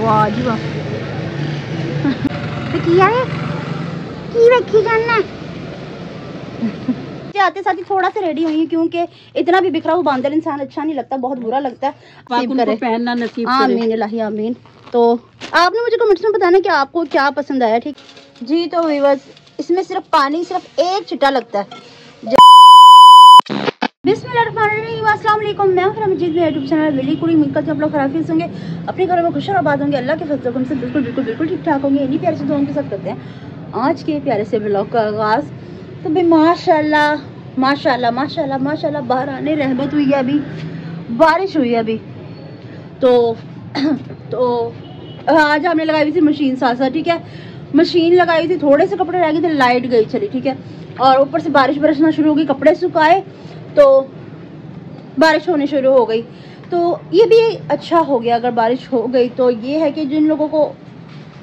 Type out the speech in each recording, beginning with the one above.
वाह जी वाह। किया है की रखी जाना आते साथ ही थोड़ा सा रेडी हुई है, क्योंकि इतना भी बिखरा हुआ बांदर इंसान अच्छा नहीं लगता, बहुत बुरा लगता है। पहनना नसीब करे। आमीन इलाही आमीन। तो आपने मुझे कमेंट्स में बताना कि आपको क्या पसंद आया। ठीक जी, तो व्यूअर्स इसमें सिर्फ पानी सिर्फ एक छिट्टा लगता है। बिस्मिल्लाहिर्रहमानिर्रहीम, अस्सलाम वालेकुम। मैं हूं रमजीत, मेरा यूट्यूब चैनल वेली कुड़ी। उम्मीद करती हूं आप लोग खराफिज होंगे, अपने घरों में खुश और आबाद होंगे, अल्लाह के फजल से बिल्कुल बिल्कुल बिल्कुल ठीक ठाक होंगे। इन्हीं प्यारे से दुआओं के साथ करते हैं आज के प्यारे से व्लॉग का आगाज़। तो भाई माशाल्लाह माशाल्लाह माशाल्लाह माशाल्लाह बाहर आने रहमत हुई है, अभी बारिश हुई है अभी। तो आज हमने लगाई हुई थी मशीन साथ साथ, ठीक है। मशीन लगाई हुई थी, थोड़े से कपड़े रह गए थे, लाइट गई चली, ठीक है। और ऊपर से बारिश बरसना शुरू हो गई, कपड़े सुखाए तो बारिश होनी शुरू हो गई। तो ये भी अच्छा हो गया अगर बारिश हो गई, तो ये है कि जिन लोगों को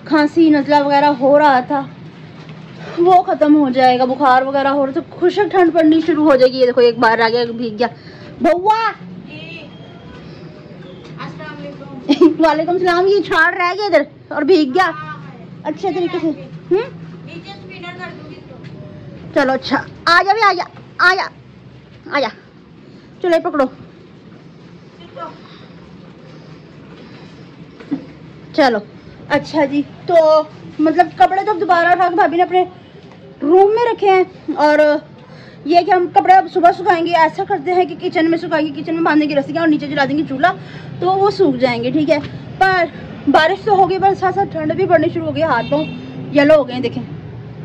खांसी नज़ला वगैरह हो रहा था वो ख़त्म हो जाएगा, बुखार वगैरह हो रहा था, खुशक ठंड पड़नी शुरू हो जाएगी। ये देखो एक बार आ गया, भीग गया बउआ। वालेकुम सलाम। ये छाड़ रह गया इधर और भीग गया अच्छे तरीके से। चलो अच्छा, आ जा भी, आ जा आ जा आ जा, चलो पकड़ो। चलो अच्छा जी, तो मतलब कपड़े तो दोबारा उठा के भाभी ने अपने रूम में रखे हैं, और ये कि हम कपड़े अब सुबह सुखाएंगे। ऐसा करते हैं कि किचन में सुखाएंगे, किचन में बांधेंगे रस्सियाँ और नीचे जला देंगे चूल्हा, तो वो सूख जाएंगे, ठीक है। पर बारिश तो हो गई, पर साथ साथ ठंड भी बढ़नी शुरू हो गई। हाथ तो येलो हो गए हैं, देखें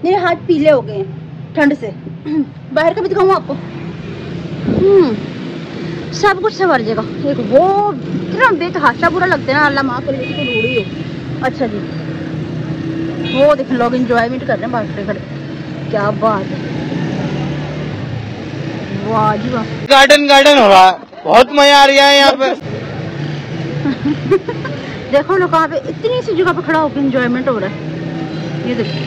मेरे हाथ पीले हो गए हैं ठंड से। बाहर का भी दिखाऊँ आपको, सब कुछ सवर जाएगा। एक वो इतना बेतहाशा बुरा लगता है ना, अल्लाह माफ़ करे तो रूढ़ी हो। अच्छा जी, वो देखें लोग एंजॉयमेंट कर रहे हैं बाहर खड़े, क्या बात है, वाह जी वाह। गार्डन हो रहा है, बहुत मजा आ रहा है यहाँ पे। देखो लोग कहाँ पे इतनी सी जगह पे खड़ा होकर एंजॉयमेंट हो रहा है, ये देखो।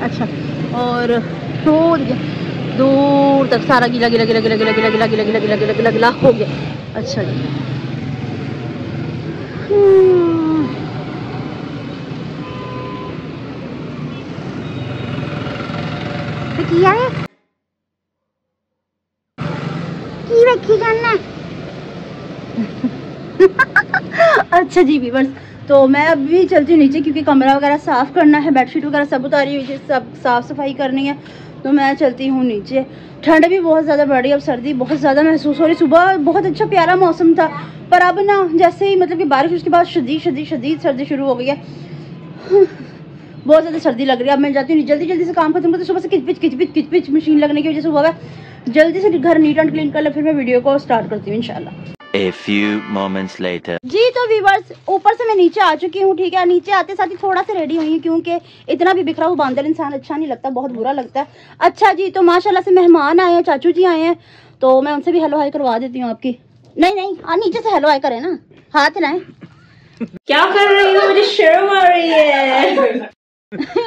अच्छा, और दूर तक सारा गीला गीला गीला गीला गीला गीला गीला गीला गीला गीला गीला गीला गीला हो गया। अच्छा जी, किया है की रखी जाना अच्छा जी व्यूअर्स, तो मैं अभी चलती हूँ नीचे, क्योंकि कमरा वगैरह साफ़ करना है, बेडशीट वगैरह सब उतारी हुई है, सब साफ़ सफाई करनी है। तो मैं चलती हूँ नीचे। ठंड भी बहुत ज़्यादा बढ़ रही है, अब सर्दी बहुत ज़्यादा महसूस हो रही। सुबह बहुत अच्छा प्यारा मौसम था, पर अब ना जैसे ही मतलब कि बारिश, उसके बाद शदीद सर्दी शुरू हो गई है। बहुत ज़्यादा सर्दी लग रही है। अब मैं जाती हूँ जल्दी से काम खत्म करती हूँ। सुबह से किचपिच मशीन लगने की वजह से हुआ है। जल्दी से घर नीट एंड क्लीन कर ले, फिर मैं वीडियो को स्टार्ट करती हूँ इंशाल्लाह। A few moments later. जी, तो व्यूअर्स ऊपर से मैं नीचे आ चुकी हूँ, ठीक है। नीचे आते साथ ही थोड़ा सा रेडी हुई है, क्योंकि इतना भी बिखरा हुआ बांदर इंसान अच्छा नहीं लगता, बहुत बुरा लगता है। अच्छा जी, तो माशाल्लाह से मेहमान आए हैं, चाचू जी आए हैं, तो मैं उनसे भी हेलो हाई करवा देती हूँ आपकी। नहीं नीचे से हेलो हाई करें ना, हाथ हिलाएं। क्या कर रही हो, मुझे शर्म आ रही है।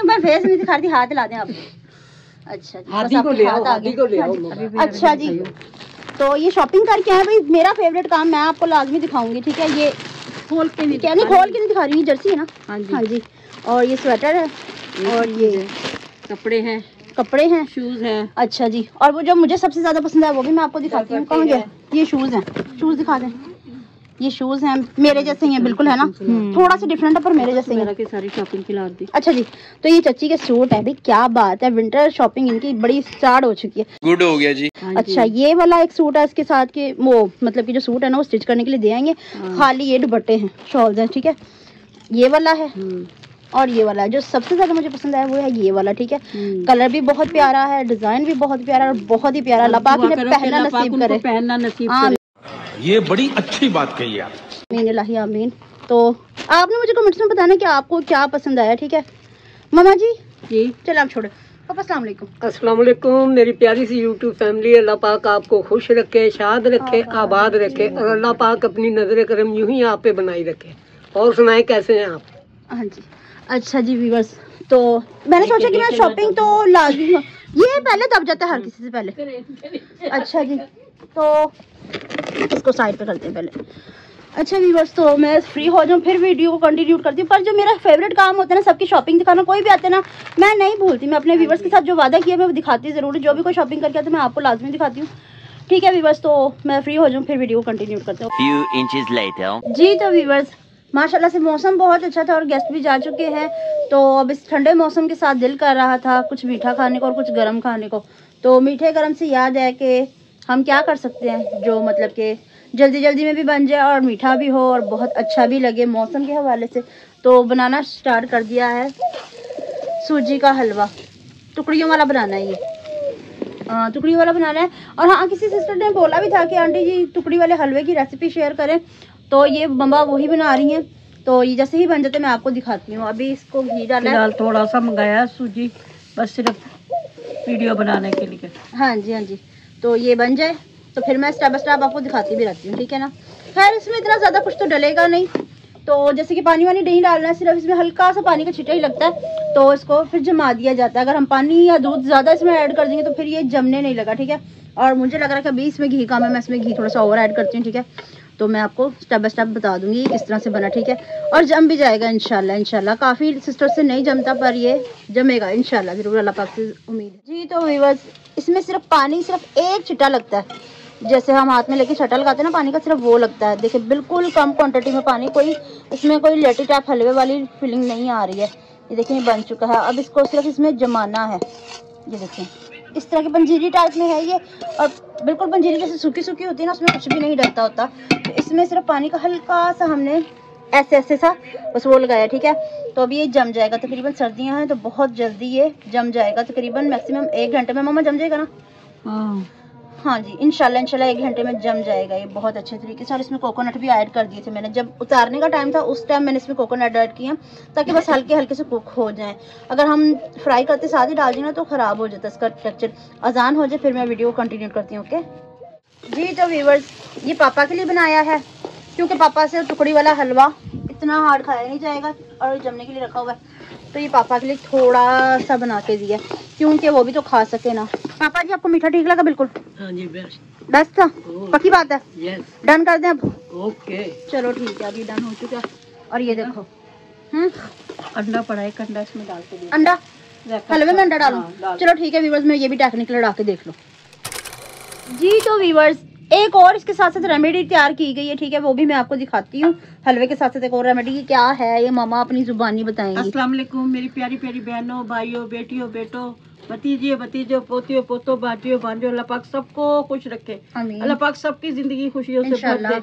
मैं फेस नहीं दिखा रही, हाथ हिला दें आप। अच्छा जी, हाथी को ले आओ। अच्छा जी, तो ये शॉपिंग करके आए भाई, मेरा फेवरेट काम मैं आपको लाजमी दिखाऊंगी, ठीक है। ये खोल के नहीं दिखा रही हूँ, जर्सी है ना। हाँ जी, और ये स्वेटर है, और ये कपड़े हैं, शूज हैं। अच्छा जी, और वो जो मुझे सबसे ज्यादा पसंद है वो भी मैं आपको दिखाती हूँ। कहाँ गया? ये शूज हैं, शूज दिखा दें। ये शूज हैं, मेरे जैसे ही हैं बिल्कुल, है ना, थोड़ा सा डिफरेंट है पर मेरे जैसे ही हैं। सारी शॉपिंग खिला दी। अच्छा जी, तो ये चाची के सूट है भाई, क्या बात है, विंटर शॉपिंग इनकी बड़ी स्टार्ट हो चुकी है। गुड हो गया जी। अच्छा, ये वाला एक सूट है, इसके साथ के वो मतलब कि जो सूट है ना वो स्टिच करने के लिए दे आएंगे, खाली ये दुपट्टे हैं, शॉल्स हैं, ठीक है। ये वाला है, और ये वाला है। जो सबसे ज्यादा मुझे पसंद है वो है ये वाला, ठीक है। कलर भी बहुत प्यारा है, डिजाइन भी बहुत प्यारा और बहुत ही प्यारा। अल्लाह पाक इन्हें पहनना नसीब करे। ये बड़ी अच्छी बात कही आप। आमीन इलाही आमीन। तो आपने मुझे कमेंट्स में बताना कि आपको क्या पसंद आया, ठीक है। मामा जी चलो आप छोड़ो। पापा अस्सलाम वालेकुम। अस्सलाम वालेकुम मेरी प्यारी सी यूट्यूब फैमिली। अल्लाह पाक आपको खुश रखे, शाद रखे, आबाद रखे, और अल्लाह पाक अपनी नजर करम यूं ही आप पे बनाई रखे। और सुनाए कैसे हैं आप? हाँ जी, अच्छा जी व्यूअर्स, तो मैंने सोचा कि मैं शॉपिंग तो लाजमी, ये पहले दब जाता है हर किसी से पहले। अच्छा जी, तो इसको साइड पे करते हैं पहले। अच्छा व्यूअर्स, तो मैं फ्री हो जाऊँ फिर वीडियो को कंटिन्यू करती हूँ। पर जो मेरा फेवरेट काम होता है ना, सबकी शॉपिंग दिखाना, कोई भी आते ना मैं नहीं भूलती, मैं अपने व्यूअर्स के साथ जो वादा किया मैं वो दिखाती ज़रूर। जो भी कोई शॉपिंग करके आता है मैं आपको लाजमी दिखाती हूँ, ठीक है व्यूअर्स। तो मैं फ्री हो जाऊँ फिर वीडियो को कंटिन्यू करती हूँ। जी तो व्यूअर्स, माशाल्लाह से मौसम बहुत अच्छा था और गेस्ट भी जा चुके हैं। तो अब इस ठंडे मौसम के साथ दिल कर रहा था कुछ मीठा खाने को और कुछ गर्म खाने को। तो मीठे गर्म से याद है कि हम क्या कर सकते हैं जो मतलब कि जल्दी जल्दी में भी बन जाए और मीठा भी हो और बहुत अच्छा भी लगे मौसम के हवाले से। तो बनाना स्टार्ट कर दिया है सूजी का हलवा, टुकड़ियों वाला बनाना है, ये टुकड़ी वाला बनाना है। और हाँ, किसी सिस्टर ने बोला भी था कि आंटी जी टुकड़ी वाले हलवे की रेसिपी शेयर करें, तो ये मम्मा वही बना रही हैं। तो ये जैसे ही बन जाते मैं आपको दिखाती हूँ। अभी इसको घी डाला है, थोड़ा सा मंगाया है सूजी, बस सिर्फ वीडियो बनाने के लिए। हाँ जी हाँ जी। तो ये बन जाए तो फिर मैं स्टेप बाय स्टेप आपको दिखाती भी रहती हूँ, ठीक है ना। खैर इसमें इतना ज़्यादा कुछ तो डलेगा नहीं, तो जैसे कि पानी वानी नहीं डालना है, सिर्फ इसमें हल्का सा पानी का छिटा ही लगता है। तो इसको फिर जमा दिया जाता है। अगर हम पानी या दूध ज़्यादा इसमें ऐड कर देंगे तो फिर ये जमने नहीं लगा, ठीक है। और मुझे लग रहा है कि अभी इसमें घी कम है, मैं इसमें घी थोड़ा सा और ऐड करती हूँ, ठीक है। तो मैं आपको स्टेप बाय स्टेप बता दूंगी किस तरह से बना, ठीक है। और जम भी जाएगा इंशाल्लाह। इंशाल्लाह काफ़ी सिस्टर से नहीं जमता पर ये जमेगा इंशाल्लाह ज़रूर, अल्लाह पाक से उम्मीद है जी। तो व्यूअर्स, इसमें सिर्फ पानी सिर्फ एक छिटा लगता है, जैसे हम हाथ में लेके छटा लगाते हैं ना पानी का, सिर्फ वो लगता है। देखिए बिल्कुल कम क्वांटिटी में पानी, कोई इसमें कोई लेटी टाइप हलवे वाली फीलिंग नहीं आ रही है। ये देखिए ये बन चुका है। अब इसको सिर्फ इसमें जमाना है। ये देखिए इस तरह की पंजीरी टाइप में है ये, और बिल्कुल पंजीरी जैसे सूखी सूखी होती है ना, उसमें कुछ भी नहीं डलता होता। तो इसमें सिर्फ पानी का हल्का सा हमने ऐसे ऐसे सा बस वो लगाया, ठीक है। तो अभी ये जम जाएगा, तकरीबन सर्दियाँ हैं तो बहुत जल्दी ये जम जाएगा, तकरीबन मैक्सिमम 1 घंटे में। मम्मा जम जाएगा ना? हाँ जी इंशाल्लाह 1 घंटे में जम जाएगा ये बहुत अच्छे तरीके से। और इसमें कोकोनट भी ऐड कर दिए थे मैंने, जब उतारने का टाइम था उस टाइम मैंने इसमें कोकोनट ऐड किया ताकि बस हल्के हल्के से कुक हो जाएं। अगर हम फ्राई करते साथ ही डाल दें ना तो ख़राब हो जाता है इसका टेक्सचर। अजान हो जाए फिर मैं वीडियो कंटिन्यू करती हूँ, ओके जी। तो व्यूअर्स, ये पापा के लिए बनाया है क्योंकि पापा से टुकड़ी वाला हलवा इतना हार्ड खाया नहीं जाएगा और जमने के लिए रखा हुआ है। तो ये पापा के लिए थोड़ा सा बना के दिया क्योंकि वो भी तो खा सके ना। पापा जी आपको मीठा ठीक लगा? बिल्कुल हाँ जी, बेस्ट बेस्ट था, पक्की बात है। यस, डन कर दें अब? ओके चलो ठीक है, अभी डन हो चुका है। और ये देखो अंडा पड़ा है, अंडा इसमें डाल के अंडा हलवे में अंडा डालूं? चलो ठीक है व्यूवर्स, मैं ये भी टेक्निक लड़ा के देख लो जी। तो व्यूवर्स, एक और इसके साथ साथ रेमेडी तैयार की गई है, ठीक है, वो भी मैं आपको दिखाती हूँ। हलवे के साथ साथ एक और रेमेडी क्या है ये मामा अपनी जुबानी बताएंगी। अस्सलाम वालेकुम मेरी प्यारी प्यारी बहनों, भाइयों, बेटियों, बेटों, भतीजे भतीजों, पोतियों पोतों, बाटियों भांजों, अल्लाह पाक सबको खुश रखे। अल्लाह पाक सबकी जिंदगी खुशियों से भर दे,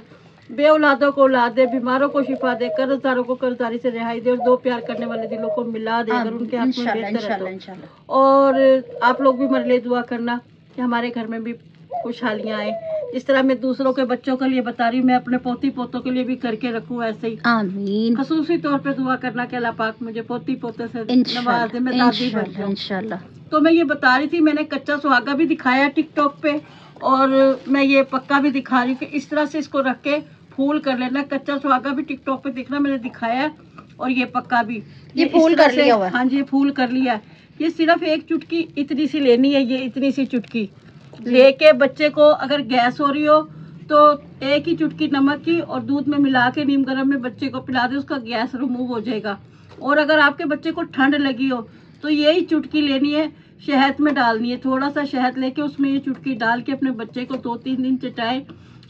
बे औलादों को औलाद दे, बीमारों को शिफा दे, कर्जदारों को कर्जदारी से रिहाई दे और दो प्यार करने वाले दिलों को मिला दे अगर उनके हाथ में बेहतर है। और आप लोग भी मेरे लिए दुआ करना कि हमारे घर में भी खुशहालियाँ आए। इस तरह मैं दूसरों के बच्चों के लिए बता रही हूँ, मैं अपने पोती पोतों के लिए भी करके रखूँ ऐसे ही। आमीन। खसूसी तौर पे दुआ करना कि अल्लाह पाक मुझे पोती पोते से नवाज दे, मैं दादी बन जाऊं इंशाल्लाह। तो मैं ये बता रही थी, मैंने कच्चा सुहागा भी दिखाया टिकटॉक पे और मैं ये पक्का भी दिखा रही हूँ कि इस तरह से इसको रख के फूल कर लेना। कच्चा सुहागा भी टिकटॉक पे देखना, मैंने दिखाया है, और ये पक्का भी ये फूल कर लिया हुआ है। हाँ जी फूल कर लिया है। ये सिर्फ एक चुटकी इतनी सी लेनी है, ये इतनी सी चुटकी लेके बच्चे को अगर गैस हो रही हो तो एक ही चुटकी नमक की और दूध में मिला के नीम गर्म में बच्चे को पिला दे, उसका गैस रिमूव हो जाएगा। और अगर आपके बच्चे को ठंड लगी हो तो यही चुटकी लेनी है, शहद में डालनी है, थोड़ा सा शहद लेके उसमें ये चुटकी डाल के अपने बच्चे को 2-3 दिन चटाए,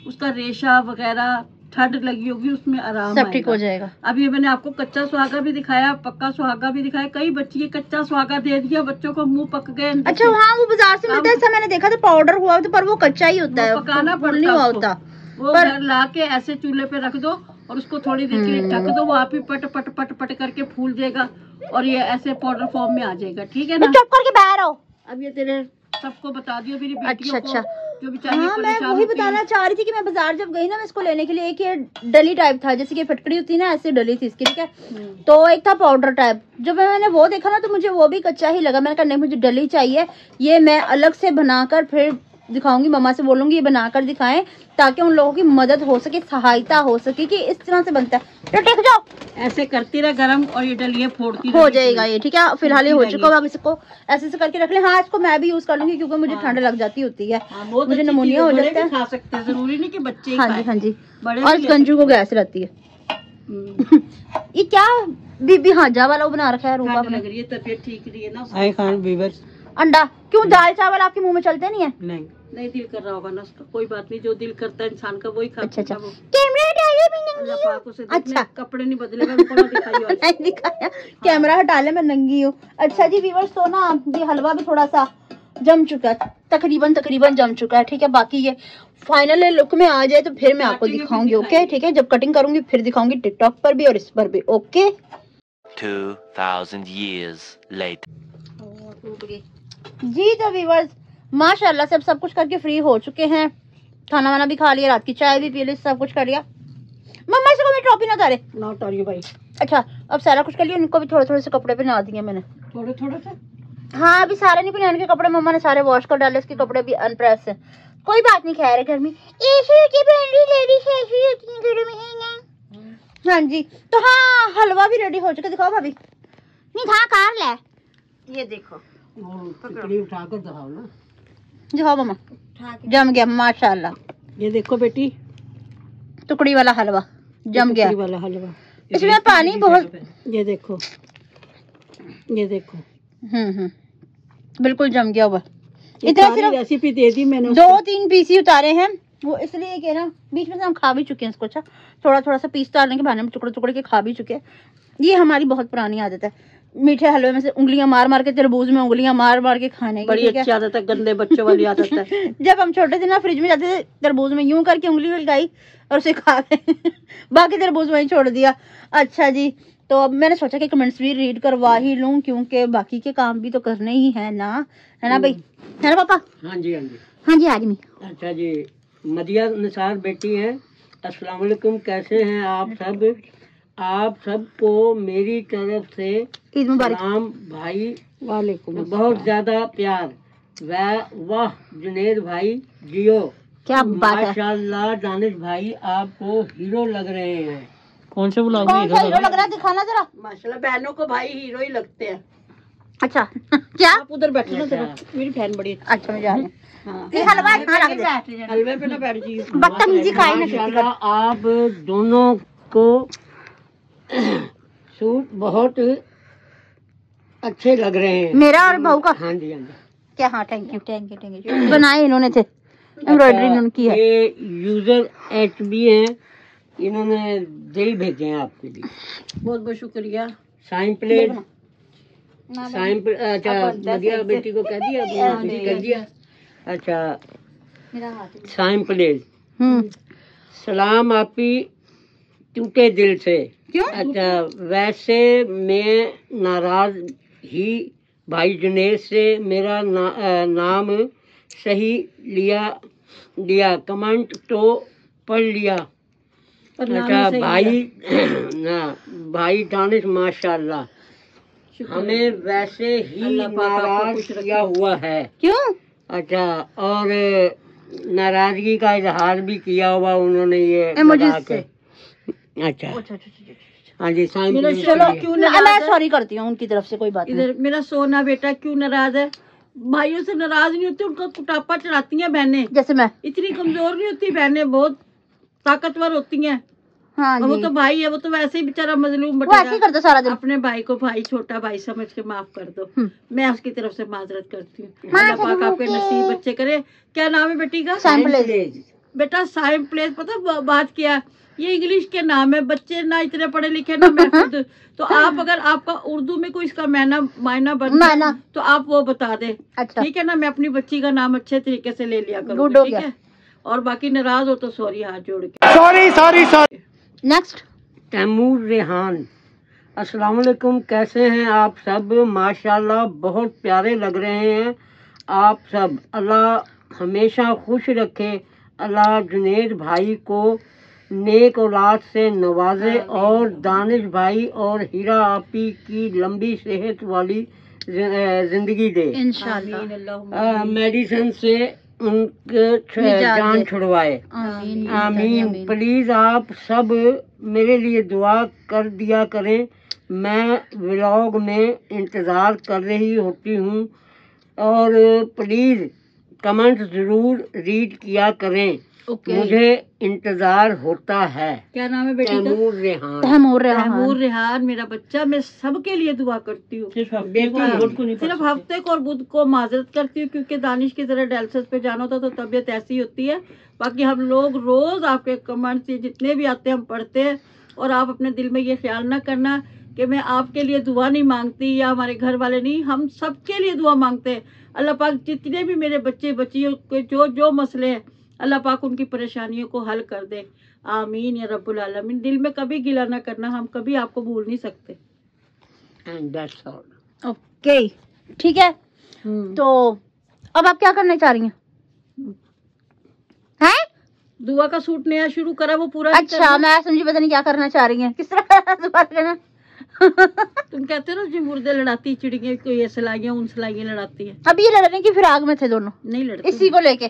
उसका रेशा वगैरह ठंड लगी होगी उसमें आराम सब ठीक हो जाएगा। अब ये मैंने आपको कच्चा सुहागा भी दिखाया, पक्का सुहागा भी दिखाया। कई बच्ची कच्चा सुहागा दे दिया बच्चों को, मुंह पक गए। अच्छा हाँ वो बाजार से मिलता है, ऐसा मैंने देखा था, पाउडर हुआ होता पर वो कच्चा ही होता है, पकाना नहीं होता। वो ला के ऐसे चूल्हे पे रख दो और उसको थोड़ी देर के लिए ढक दो, वो आप ही पट पट पट पट करके फूल जाएगा और ये ऐसे पाउडर फॉर्म में आ जाएगा, ठीक है ना। चुप करके बाहर आओ। अब ये तेरे सबको बता दियो मेरी बेटियों को जो बेचारी हाँ, मैं वही बताना चाह रही थी कि मैं बाजार जब गई ना, मैं इसको लेने के लिए, एक ये डली टाइप था जैसे कि फटकड़ी होती है ना, ऐसे डली थी इसकी, ठीक है। तो एक था पाउडर टाइप, जब मैंने वो देखा ना तो मुझे वो भी कच्चा ही लगा। मैंने कहा नहीं मुझे डली चाहिए, ये मैं अलग से बनाकर फिर दिखाऊंगी, मम्मा से बोलूंगी ये बनाकर दिखाएं ताकि उन लोगों की मदद हो सके, सहायता हो सके कि इस तरह से बनता है। तो टेक जाओ, ऐसे करती रहे गरम और ये डलिए फोड़ती हो जाएगा ये, ठीक है। फिलहाल ये हो चुका है, अब इसको ऐसे करके रख ले। हाँ, इसको मैं भी यूज कर लूंगी क्योंकि मुझे ठंड लग जाती होती है, मुझे नमोनिया हो जाता है। खा सकते हैं, जरूरी नहीं कि बच्चे ही हाँ जी, हाँ जी। बड़े और इस गंजू को गैस रहती है। ये क्या बीबी हाजा वाला वो बना रखा है रूपा लग रही है, तबीयत ठीक नहीं है ना। हाय खान वीवर्स, अंडा क्यों, दाल चावल आपके मुंह में चलते नहीं है? नहीं दिल कर रहा होगा ना उसका, कोई बात नहीं, जो दिल करता है इंसान का वही खाता अच्छा अच्छा, है वो। कैमरा डाले भी नंगी अल्लाह हूँ। पाक उसे अच्छा, कपड़े नहीं बदलेगा, उनको ना दिखाइए आज। नहीं दिखाया, कैमरा हटा ले, मैं नंगी हूँ। अच्छा जी व्यूअर्स, तो ना ये हलवा भी थोड़ा सा जम चुका है, तकरीबन जम चुका है, ठीक है। बाकी ये फाइनल लुक में आ जाए तो फिर मैं आपको दिखाऊंगी, ओके, ठीक है। जब कटिंग करूंगी फिर दिखाऊंगी टिकटॉक पर भी और इस पर भी, ओके। 2000 years later. जी तो व्यूअर्स माशाल्लाह से अब सब कुछ करके फ्री हो चुके हैं, खाना वाना भी खा लिया, रात की चाय भी पी ली, सब कुछ कर लिया। मम्मा से को मैं ट्रॉफी ना उतारे ना उतारिए भाई। अच्छा, अब सारा कुछ कर लिया, उनको भी थोड़े थोड़े से कपड़े पहना दिए मैंने, थोड़े थोड़े से। हाँ, अभी सारे नहीं पहनाने के कपड़े, मम्मा ने सारे वॉश कर डाले, इसके कपड़े भी अनप्रेस है, कोई बात नहीं। खैर है, घर में ऐसी होती है, लेडीज ऐसी होती है घर में। हाँ जी, तो हाँ हलवा भी रेडी हो चुका, दिखाओ भाभी। नहीं खा कार ले, ये देखो, टुकड़ी उठाकर दिखाओ ना, दिखाओ मम्मा, जम गया माशाल्लाह। ये देखो बेटी, टुकड़ी वाला हलवा जम गया, वाला हलवा, इसमें पानी बहुत, ये देखो, ये देखो, बिल्कुल जम गया हुआ। इतना सिर्फ रेसिपी दे दी मैंने, 2-3 पीस ही उतारे हैं, वो इसलिए कि ना बीच में से हम खा भी चुके हैं इसको। अच्छा, थोड़ा सा पीस डालने के बहाने में टुकड़े के खा भी चुके हैं। ये हमारी बहुत पुरानी आदत है, मीठे हलवे में से उंगलियां मार के, तरबूज में उंगलियां मार के खाने की। बड़ी अच्छी आदत है, गंदे बच्चों वाली आदत है। जब हम छोटे थे ना, फ्रिज में जाते थे, तरबूज में यूं करके उंगली लगाई और उसे खा गए। बाकी तरबूज वहीं छोड़ दिया। अच्छा जी, तो अब मैंने सोचा कि कमेंट्स भी रीड करवा ही लूं क्योंकि बाकी के काम भी तो करने ही है ना, है ना भाई, है ना पापा? हाँ जी, हाँ जी, हाँ जी आदमी। अच्छा जी, मदिया निसार बेटी है, अस्सलाम वालेकुम, कैसे हैं आप सब? आप सबको मेरी तरफ से ईद मुबारक। सलाम भाई, वालेकुम, बहुत ज्यादा प्यार। वाह जुनेद भाई जियो, क्या बात है, माशाल्लाह। दानिश भाई आपको हीरो लग रहे हैं। कौन से ब्लॉग कौन सा हीरो लग रहा है, दिखाना जरा। माशाल्लाह, बहनों को भाई हीरो ही लगते हैं। अच्छा क्या, आप उधर बैठो ना जरा, मेरी बहन बड़ी अच्छी। अच्छा मैं जा रही हूँ। हाँ, ये हलवा यहाँ रख दे, हलवे पे ना बैठ जी, बदतमीजी खाई ना किसी का। माशाल्लाह आप दोनों को सूट बहुत अच्छे लग रहे हैं, मेरा और बहू का। हाँ जी, हाँ जी। क्या, हाँ थैंक यू। बनाए इन्होंने थे, एम्ब्रॉयडरी इन्होंने की है। ये यूजर HB हैं, इन्होंने दिल भेजे हैं आपके लिए, बहुत बहुत शुक्रिया। साइन प्लेट, अच्छा मदिया बेटी को कह दिया, कर दिया। अच्छा, साइन प्लेट, सलाम आपी टूटे दिल से। क्यों? अच्छा, वैसे मैं नाराज ही भाई जुनेद से मेरा नाम सही लिया, कमेंट तो पढ़ लिया। अच्छा भाई भाई दानिश माशाल्लाह, हमें वैसे ही नाराज किया हुआ है। क्यों? अच्छा, और नाराजगी का इजहार भी किया हुआ उन्होंने ये Emojis लगा के। अच्छा, हाँ जी, चलो क्यों मैं सॉरी करती हूँ उनकी तरफ से, कोई बात नहीं। इधर मेरा सोना बेटा क्यों नाराज है? भाइयों से नाराज नहीं होती, उनको कुटापा चढ़ाती हैं बहनें। जैसे मैं इतनी कमजोर नहीं होती बहनें, बहुत ताकतवर होती हैं। हाँ वो जी, तो भाई है, वो तो वैसे ही बेचारा मजलूम वो ऐसे ही करता सारा दिन। अपने भाई को भाई, छोटा भाई समझ के माफ कर दो। मैं उसकी तरफ से माजरत करती हूँ। हाँ, अल्लाह पाक आपके नसीब अच्छे करे। क्या नाम है बेटी का? सैम्पलेज। बेटा साइम प्लेस, पता बात किया, ये इंग्लिश के नाम है, बच्चे ना इतने पढ़े लिखे ना मैं खुद। तो आप अगर आपका उर्दू में कोई इसका मायना बनता तो आप वो बता दे। अच्छा, ठीक है ना, मैं अपनी बच्ची का नाम अच्छे तरीके से ले लिया गुड हो करूँगी, ठीक गया। है। और बाकी नाराज हो तो सॉरी, हाथ जोड़ के। सॉरी। नेक्स्ट, तैमूर रेहान, अस्सलाम वालेकुम, कैसे हैं आप सब? माशाल्लाह बहुत प्यारे लग रहे हैं आप सब। अल्लाह हमेशा खुश रखे, अल्लाह जुनेद भाई को नेक औलाद से नवाजे और दानिश भाई और हीरा आपी की लंबी सेहत वाली जिंदगी दे इंशाल्लाह। मेडिसिन से उनके जान छुड़वाए। आमीन आमीन। प्लीज आप सब मेरे लिए दुआ कर दिया करें। मैं व्लॉग में इंतज़ार कर रही होती हूँ और प्लीज कमेंट जरूर रीड किया करें। मुझे इंतजार होता है। क्या नाम है बेटी का? तैमूर रेहान। तैमूर रेहान मेरा बच्चा। मैं सबके लिए दुआ करती हूँ। सिर्फ हफ्ते को और बुध को माजरत करती हूँ क्योंकि दानिश की तरह डायलिसिस पे जाना होता तो तबीयत ऐसी होती है। बाकी हम लोग रोज आपके कमेंट्स जितने भी आते हैं हम पढ़ते हैं। और आप अपने दिल में ये ख्याल ना करना कि मैं आपके लिए दुआ नहीं मांगती या हमारे घर वाले नहीं, हम सबके लिए दुआ मांगते हैं। अल्लाह पाक जितने भी मेरे बच्चे बच्चियों के जो मसले हैं अल्लाह पाक उनकी परेशानियों को हल कर दे। आमीन या रब्बुल आलमीन। दिल में कभी गिला ना करना, हम कभी आपको भूल नहीं सकते। And that's all. ओके ठीक है। तो अब आप क्या करना चाह रही हैं? हैं? दुआ का सूट नया शुरू करा वो पूरा। अच्छा मैं समझी पता नहीं क्या करना चाह रही हैं। किस तरह दुआ करना? तुम कहते हो ना जो मुर्दे लड़ाती चिड़िया को ये सिलाइयाँ उन सिलाइयाँ लड़ाती है। अभी ये लड़ने की फिराक में थे दोनों। नहीं लड़ते इसी को लेके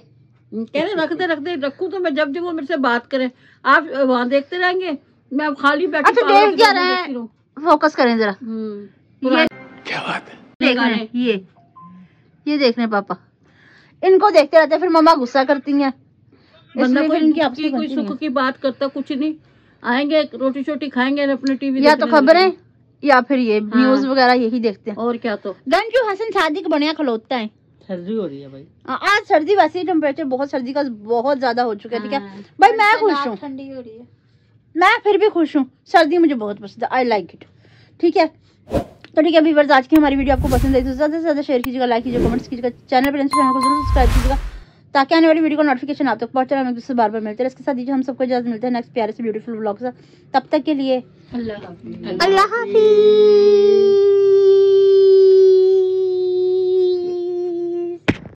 कह रहे रखते रखूं तो मैं जब वो मेरे से बात करे आप वहाँ देखते रहेंगे, मैं खाली बैठी। अच्छा देख क्या रहे हैं, फोकस करें जरा। क्या बात है? देख रहे हैं ये देख रहे हैं पापा, इनको देखते रहते हैं फिर मम्मा गुस्सा करती हैं। बंदा कोई सुख की बात करता कुछ नहीं, आएंगे रोटी शोटी खाएंगे अपने टीवी या तो खबरें या फिर ये न्यूज वगैरह यही देखते हैं। और क्या। तो गंजू हसन शादी का बढ़िया खलोता है। सर्दी हो रही है भाई। आज सर्दी, वैसे ही टेम्परेचर बहुत सर्दी का बहुत ज्यादा हो चुका है। ठीक है भाई मैं खुश हूँ, ठंडी हो रही है, मैं फिर भी खुश हूँ। सर्दी मुझे बहुत पसंद है, आई लाइक इट। ठीक है तो ठीक है व्यूअर्स, आज की हमारी वीडियो आपको पसंद आई तो ज्यादा से ज्यादा शेयर कीजिएगा, लाइक कीजिएगा, कमेंट्स कीजिएगा, चैनल पर चैनल को जरूर सब्सक्राइब कीजिएगा ताकि आने वाली वीडियो का नोटिफिकेशन आप तक पहुंचे। हम एक दूसरे बार बार मिलते हैं। इसके साथ दीजिए हम सबको इजाजत, मिलते हैं नेक्स्ट प्यारे से ब्यूटीफुल व्लॉग से। तब तक के लिए अल्लाह हाफिज। अल्लाह हाफिज।